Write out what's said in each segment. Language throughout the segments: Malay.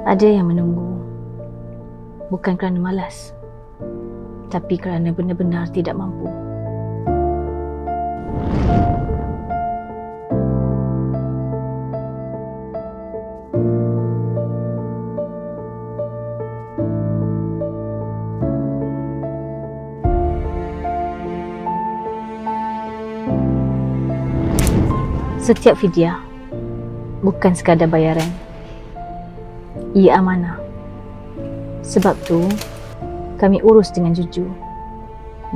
Ada yang menunggu, bukan kerana malas, tapi kerana benar-benar tidak mampu. Setiap fidyah bukan sekadar bayaran. Ia amanah. Sebab tu, kami urus dengan jujur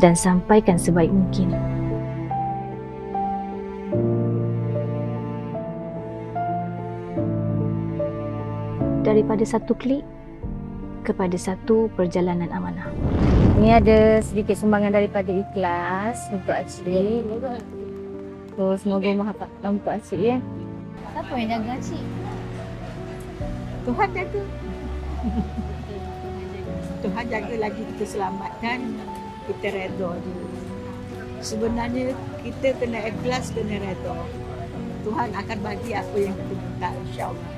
dan sampaikan sebaik mungkin. Daripada satu klik kepada satu perjalanan amanah. Ini ada sedikit sumbangan daripada ikhlas untuk Acik. So, semoga maha untuk Acik ya. Siapa yang jaga Acik? Tuhan jaga. Tuhan jaga lagi kita selamatkan, kita redha je. Sebenarnya kita kena ikhlas, kena redha. Tuhan akan bagi apa yang kita minta, insya-Allah.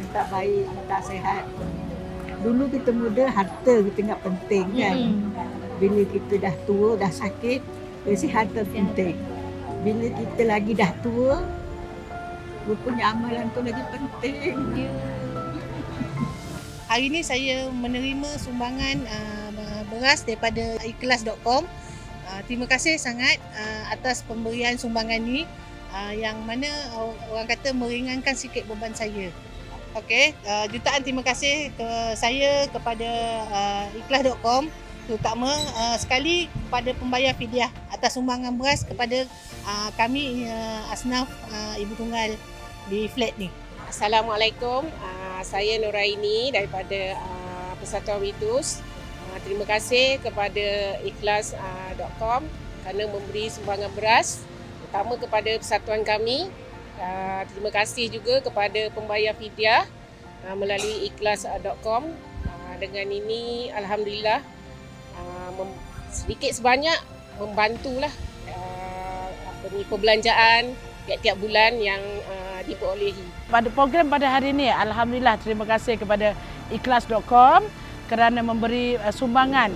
Minta baik, minta sihat. Dulu kita muda, harta kita ingat penting kan. Bila kita dah tua, dah sakit, kesihatan penting. Bila kita lagi dah tua, rupanya amalan tu lagi penting. Hari ini saya menerima sumbangan beras daripada ikhlas.com. Terima kasih sangat atas pemberian sumbangan ni yang mana orang kata meringankan sikit beban saya. Okey, jutaan terima kasih kepada ikhlas.com, terutama sekali kepada pembayar fidyah atas sumbangan beras kepada kami asnaf ibu tunggal di flat ni. Assalamualaikum, saya Nuraini daripada Persatuan Widus. Terima kasih kepada ikhlas.com kerana memberi sumbangan beras, terutama kepada persatuan kami. Terima kasih juga kepada pembayar fidyah melalui ikhlas.com. Dengan ini alhamdulillah sedikit sebanyak membantulah perbelanjaan tiap-tiap bulan yang diperolehi. Pada program pada hari ini, alhamdulillah terima kasih kepada ikhlas.com kerana memberi sumbangan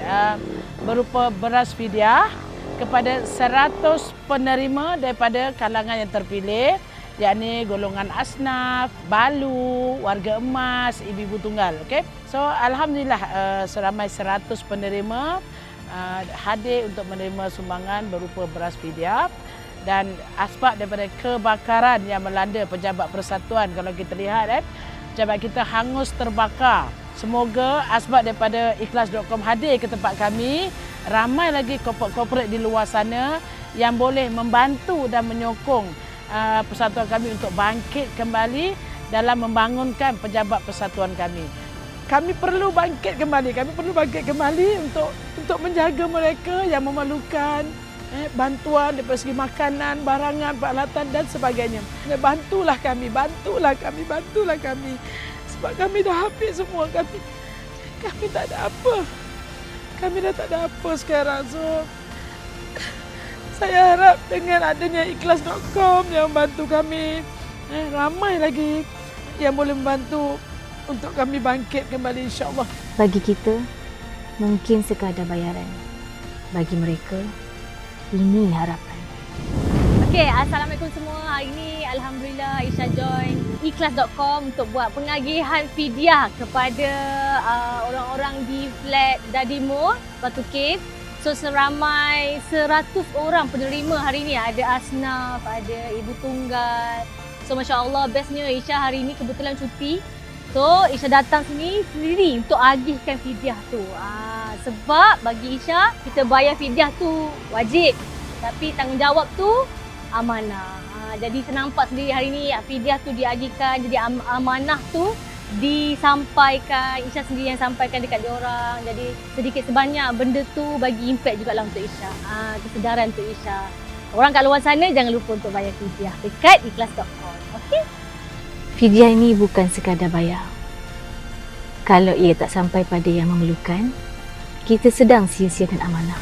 berupa beras fidyah kepada 100 penerima daripada kalangan yang terpilih, yakni golongan asnaf, balu, warga emas, ibu-ibu tunggal. Okay? So alhamdulillah seramai 100 penerima hadir untuk menerima sumbangan berupa beras fidyah. Dan asbab daripada kebakaran yang melanda pejabat persatuan, kalau kita lihat pejabat kita hangus terbakar. Semoga asbab daripada ikhlas.com hadir ke tempat kami. Ramai lagi korporat di luar sana yang boleh membantu dan menyokong persatuan kami untuk bangkit kembali dalam membangunkan pejabat persatuan kami. Kami perlu bangkit kembali untuk menjaga mereka yang memerlukan bantuan daripada segi makanan, barangan, peralatan dan sebagainya. Bantulah kami. Sebab kami dah habis semua. Kami tak ada apa. Kami dah tak ada apa sekarang. So, saya harap dengan adanya ikhlas.com yang membantu kami, ramai lagi yang boleh membantu untuk kami bangkit kembali, insya-Allah. Bagi kita, mungkin sekadar bayaran. Bagi mereka, ini harapan. Okey, Assalamualaikum semua. Hari ini alhamdulillah Isha join ikhlas.com untuk buat pengagihan fidyah kepada orang-orang di flat Dadimur, Batu Cave. So seramai 100 orang penerima hari ini. Ada asnaf, ada ibu tunggal. So masya-Allah, bestnya Isha hari ini kebetulan cuti. So Isha datang sini sendiri untuk agihkan fidyah tu. Sebab bagi Isha, kita bayar fidyah tu wajib. Tapi tanggungjawab tu amanah. Jadi saya nampak sendiri hari ni fidyah tu diagihkan. Jadi amanah tu disampaikan. Isha sendiri yang sampaikan dekat diorang. Jadi sedikit sebanyak benda tu bagi impact jugalah untuk Isha. Kesedaran untuk Isha. Orang kat luar sana jangan lupa untuk bayar fidyah dekat ikhlas.com. Okey? Fidyah ini bukan sekadar bayar. Kalau ia tak sampai pada yang memerlukan, kita sedang sia-siakan amanah.